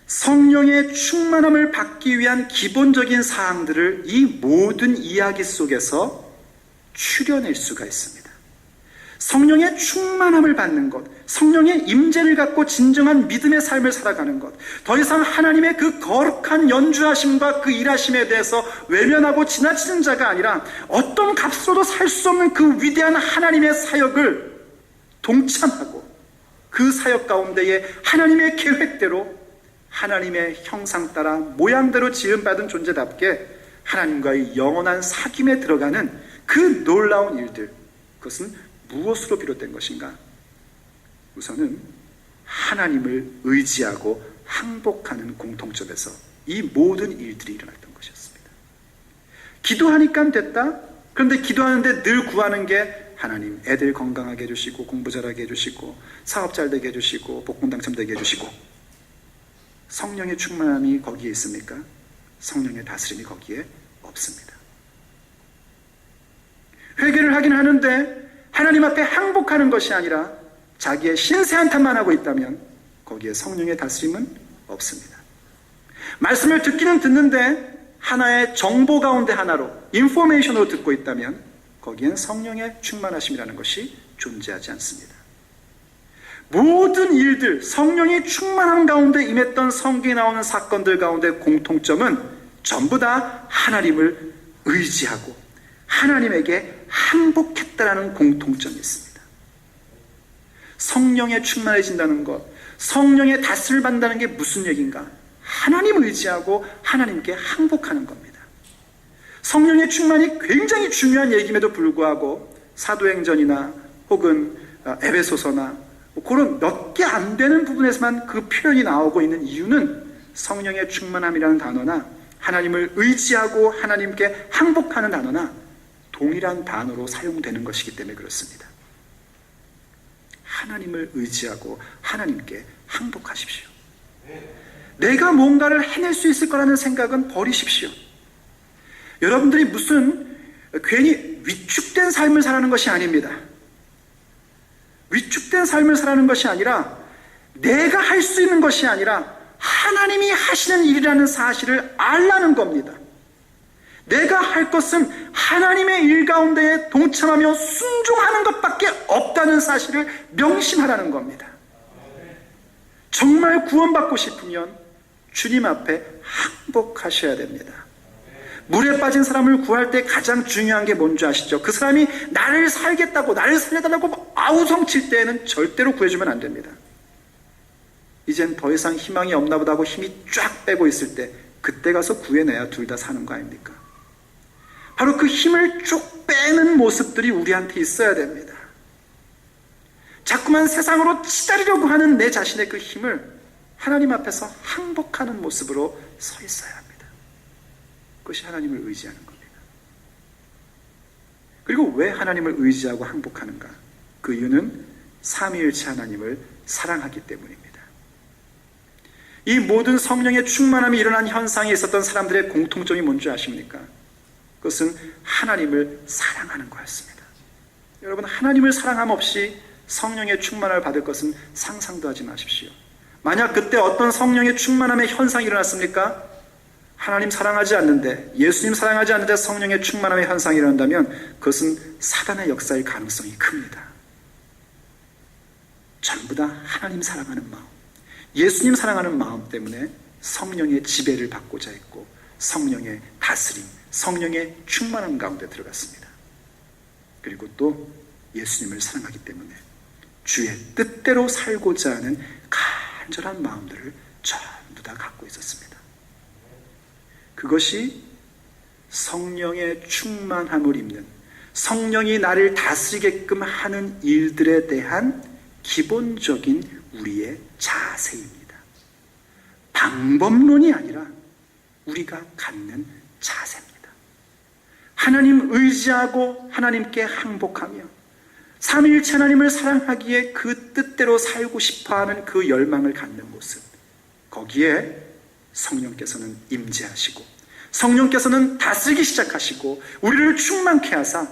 성령의 충만함을 받기 위한 기본적인 사항들을 이 모든 이야기 속에서 추려낼 수가 있습니다. 성령의 충만함을 받는 것, 성령의 임재를 갖고 진정한 믿음의 삶을 살아가는 것, 더 이상 하나님의 그 거룩한 연주하심과 그 일하심에 대해서 외면하고 지나치는 자가 아니라 어떤 값으로도 살 수 없는 그 위대한 하나님의 사역을 동참하고 그 사역 가운데에 하나님의 계획대로 하나님의 형상 따라 모양대로 지음받은 존재답게 하나님과의 영원한 사귐에 들어가는 그 놀라운 일들, 그것은 무엇으로 비롯된 것인가? 우선은 하나님을 의지하고 항복하는 공통점에서 이 모든 일들이 일어났던 것이었습니다. 기도하니까 됐다? 그런데 기도하는데 늘 구하는 게 하나님 애들 건강하게 해주시고 공부 잘하게 해주시고 사업 잘 되게 해주시고 복권 당첨되게 해주시고, 성령의 충만함이 거기에 있습니까? 성령의 다스림이 거기에 없습니다. 회개를 하긴 하는데 하나님 앞에 항복하는 것이 아니라 자기의 신세 한탄만 하고 있다면 거기에 성령의 다스림은 없습니다. 말씀을 듣기는 듣는데 하나의 정보 가운데 하나로, 인포메이션으로 듣고 있다면 거기엔 성령의 충만하심이라는 것이 존재하지 않습니다. 모든 일들, 성령이 충만한 가운데 임했던 성경에 나오는 사건들 가운데 공통점은 전부 다 하나님을 의지하고 하나님에게 항복했다라는 공통점이 있습니다. 성령에 충만해진다는 것, 성령의 다스림을 받는다는 게 무슨 얘기인가? 하나님 의지하고 하나님께 항복하는 겁니다. 성령의 충만이 굉장히 중요한 얘기임에도 불구하고 사도행전이나 혹은 에베소서나 그런 몇 개 안 되는 부분에서만 그 표현이 나오고 있는 이유는 성령의 충만함이라는 단어나 하나님을 의지하고 하나님께 항복하는 단어나 동일한 단어로 사용되는 것이기 때문에 그렇습니다. 하나님을 의지하고 하나님께 항복하십시오. 내가 뭔가를 해낼 수 있을 거라는 생각은 버리십시오. 여러분들이 무슨 괜히 위축된 삶을 살아가는 것이 아닙니다. 위축된 삶을 살아가는 것이 아니라 내가 할 수 있는 것이 아니라 하나님이 하시는 일이라는 사실을 알라는 겁니다. 내가 할 것은 하나님의 일 가운데에 동참하며 순종하는 것밖에 없다는 사실을 명심하라는 겁니다. 정말 구원받고 싶으면 주님 앞에 항복하셔야 됩니다. 물에 빠진 사람을 구할 때 가장 중요한 게 뭔지 아시죠? 그 사람이 나를 살겠다고, 나를 살려달라고 아우성칠 때에는 절대로 구해주면 안 됩니다. 이젠 더 이상 희망이 없나 보다 하고 힘이 쫙 빼고 있을 때 그때 가서 구해내야 둘 다 사는 거 아닙니까? 바로 그 힘을 쭉 빼는 모습들이 우리한테 있어야 됩니다. 자꾸만 세상으로 치달으려고 하는 내 자신의 그 힘을 하나님 앞에서 항복하는 모습으로 서 있어야 합니다. 그것이 하나님을 의지하는 겁니다. 그리고 왜 하나님을 의지하고 항복하는가? 그 이유는 삼위일체 하나님을 사랑하기 때문입니다. 이 모든 성령의 충만함이 일어난 현상에 있었던 사람들의 공통점이 뭔지 아십니까? 그것은 하나님을 사랑하는 거였습니다. 여러분, 하나님을 사랑함 없이 성령의 충만함을 받을 것은 상상도 하지 마십시오. 만약 그때 어떤 성령의 충만함의 현상이 일어났습니까? 하나님 사랑하지 않는데, 예수님 사랑하지 않는데 성령의 충만함의 현상이 일어난다면 그것은 사단의 역사일 가능성이 큽니다. 전부 다 하나님 사랑하는 마음, 예수님 사랑하는 마음 때문에 성령의 지배를 받고자 했고 성령의 다스림, 성령의 충만함 가운데 들어갔습니다. 그리고 또 예수님을 사랑하기 때문에 주의 뜻대로 살고자 하는 간절한 마음들을 전부 다 갖고 있었습니다. 그것이 성령의 충만함을 입는, 성령이 나를 다스리게끔 하는 일들에 대한 기본적인 우리의 자세입니다. 방법론이 아니라 우리가 갖는 자세입니다. 하나님 의지하고 하나님께 항복하며 삼위일체 하나님을 사랑하기에 그 뜻대로 살고 싶어하는 그 열망을 갖는 모습, 거기에 성령께서는 임재하시고 성령께서는 다스리기 시작하시고 우리를 충만케 하사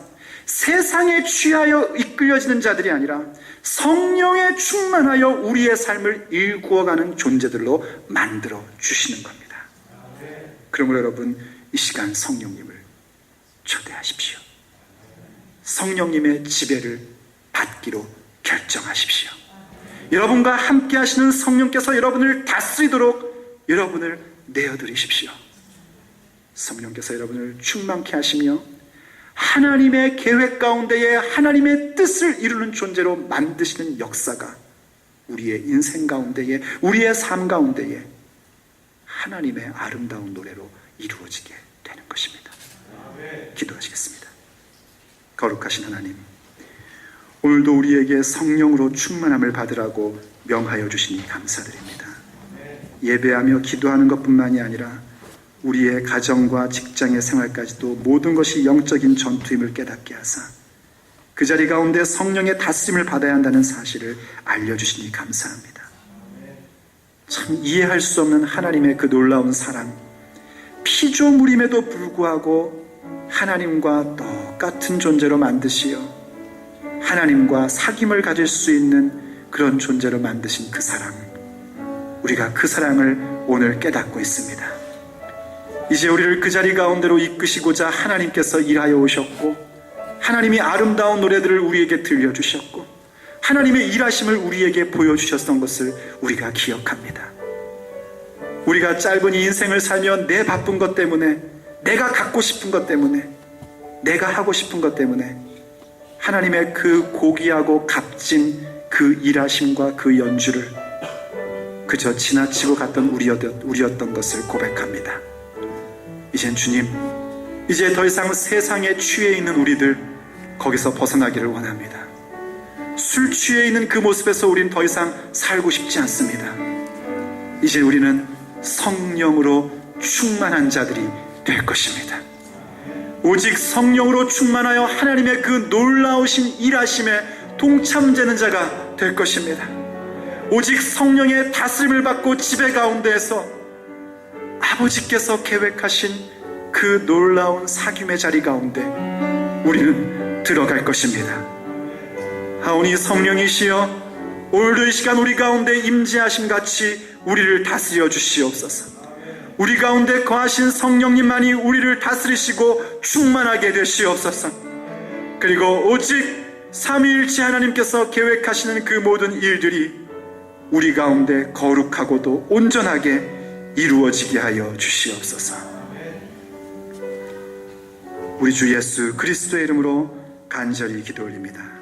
세상에 취하여 이끌려지는 자들이 아니라 성령에 충만하여 우리의 삶을 일구어가는 존재들로 만들어 주시는 겁니다. 그러므로 여러분, 이 시간 성령님을 초대하십시오. 성령님의 지배를 받기로 결정하십시오. 여러분과 함께 하시는 성령께서 여러분을 다스리도록 여러분을 내어드리십시오. 성령께서 여러분을 충만케 하시며 하나님의 계획 가운데에 하나님의 뜻을 이루는 존재로 만드시는 역사가 우리의 인생 가운데에, 우리의 삶 가운데에 하나님의 아름다운 노래로 이루어지게 되는 것입니다. 기도하시겠습니다. 거룩하신 하나님, 오늘도 우리에게 성령으로 충만함을 받으라고 명하여 주시니 감사드립니다. 예배하며 기도하는 것뿐만이 아니라 우리의 가정과 직장의 생활까지도 모든 것이 영적인 전투임을 깨닫게 하사 그 자리 가운데 성령의 다스림을 받아야 한다는 사실을 알려주시니 감사합니다. 참 이해할 수 없는 하나님의 그 놀라운 사랑, 피조물임에도 불구하고 하나님과 똑같은 존재로 만드시어 하나님과 사귐을 가질 수 있는 그런 존재로 만드신 그 사랑, 우리가 그 사랑을 오늘 깨닫고 있습니다. 이제 우리를 그 자리 가운데로 이끄시고자 하나님께서 일하여 오셨고, 하나님이 아름다운 노래들을 우리에게 들려주셨고, 하나님의 일하심을 우리에게 보여주셨던 것을 우리가 기억합니다. 우리가 짧은 이 인생을 살며 내 바쁜 것 때문에, 내가 갖고 싶은 것 때문에, 내가 하고 싶은 것 때문에 하나님의 그 고귀하고 값진 그 일하심과 그 연주를 그저 지나치고 갔던 우리였던 것을 고백합니다. 이젠 주님, 이제 더 이상 세상에 취해 있는 우리들 거기서 벗어나기를 원합니다. 술 취해 있는 그 모습에서 우린 더 이상 살고 싶지 않습니다. 이제 우리는 성령으로 충만한 자들이 될 것입니다. 오직 성령으로 충만하여 하나님의 그 놀라우신 일하심에 동참되는 자가 될 것입니다. 오직 성령의 다스림을 받고 지배 가운데에서 아버지께서 계획하신 그 놀라운 사귐의 자리 가운데 우리는 들어갈 것입니다. 하오니 성령이시여, 오늘도 이 시간 우리 가운데 임재하심 같이 우리를 다스려 주시옵소서. 우리 가운데 거하신 성령님만이 우리를 다스리시고 충만하게 되시옵소서. 그리고 오직 삼위일체 하나님께서 계획하시는 그 모든 일들이 우리 가운데 거룩하고도 온전하게 이루어지게 하여 주시옵소서. 우리 주 예수 그리스도의 이름으로 간절히 기도 올립니다.